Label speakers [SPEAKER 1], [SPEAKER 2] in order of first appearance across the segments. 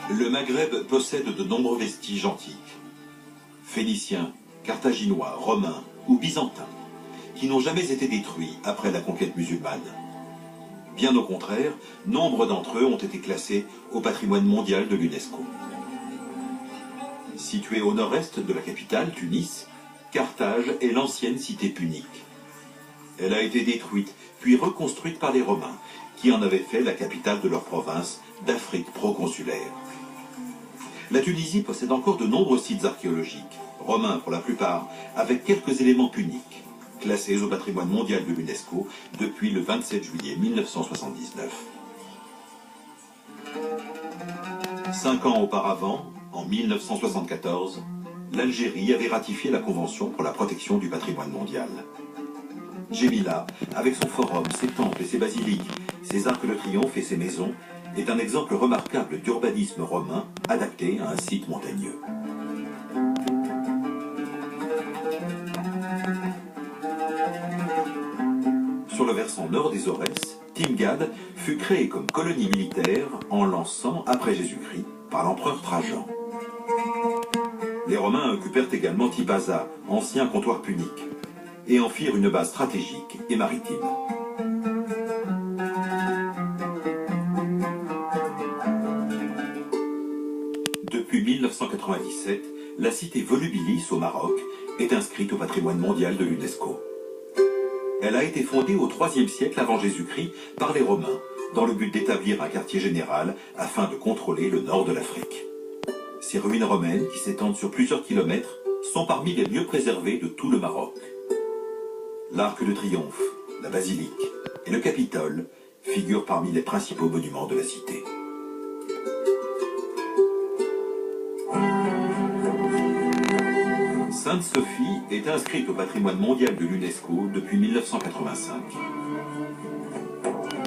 [SPEAKER 1] Le Maghreb possède de nombreux vestiges antiques, phéniciens, carthaginois, romains ou byzantins, qui n'ont jamais été détruits après la conquête musulmane. Bien au contraire, nombre d'entre eux ont été classés au patrimoine mondial de l'UNESCO. Située au nord-est de la capitale, Tunis, Carthage est l'ancienne cité punique. Elle a été détruite, puis reconstruite par les Romains, qui en avaient fait la capitale de leur province d'Afrique proconsulaire. La Tunisie possède encore de nombreux sites archéologiques, romains pour la plupart, avec quelques éléments puniques, classés au patrimoine mondial de l'UNESCO depuis le 27 juillet 1979. 5 ans auparavant, en 1974, l'Algérie avait ratifié la Convention pour la protection du patrimoine mondial. Jemila, avec son forum, ses temples et ses basiliques, ses arcs de triomphe et ses maisons, est un exemple remarquable d'urbanisme romain adapté à un site montagneux. Sur le versant nord des Aurès, Timgad fut créé comme colonie militaire en l'an 100 après Jésus-Christ par l'empereur Trajan. Les Romains occupèrent également Tibaza, ancien comptoir punique, et en firent une base stratégique et maritime. Depuis 1997, la cité Volubilis au Maroc est inscrite au patrimoine mondial de l'UNESCO. Elle a été fondée au IIIe siècle avant Jésus-Christ par les Romains, dans le but d'établir un quartier général afin de contrôler le nord de l'Afrique. Ces ruines romaines, qui s'étendent sur plusieurs kilomètres, sont parmi les mieux préservées de tout le Maroc. L'Arc de Triomphe, la basilique et le Capitole figurent parmi les principaux monuments de la cité. Sainte-Sophie est inscrite au patrimoine mondial de l'UNESCO depuis 1985.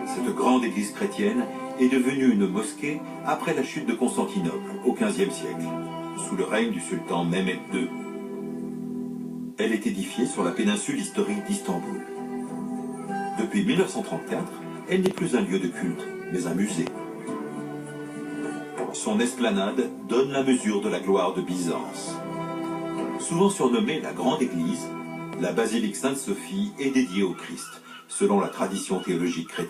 [SPEAKER 1] Cette grande église chrétienne est devenue une mosquée après la chute de Constantinople au XVe siècle, sous le règne du sultan Mehmed II. Elle est édifiée sur la péninsule historique d'Istanbul. Depuis 1934, elle n'est plus un lieu de culte, mais un musée. Son esplanade donne la mesure de la gloire de Byzance. Souvent surnommée la Grande Église, la basilique Sainte-Sophie est dédiée au Christ, selon la tradition théologique chrétienne.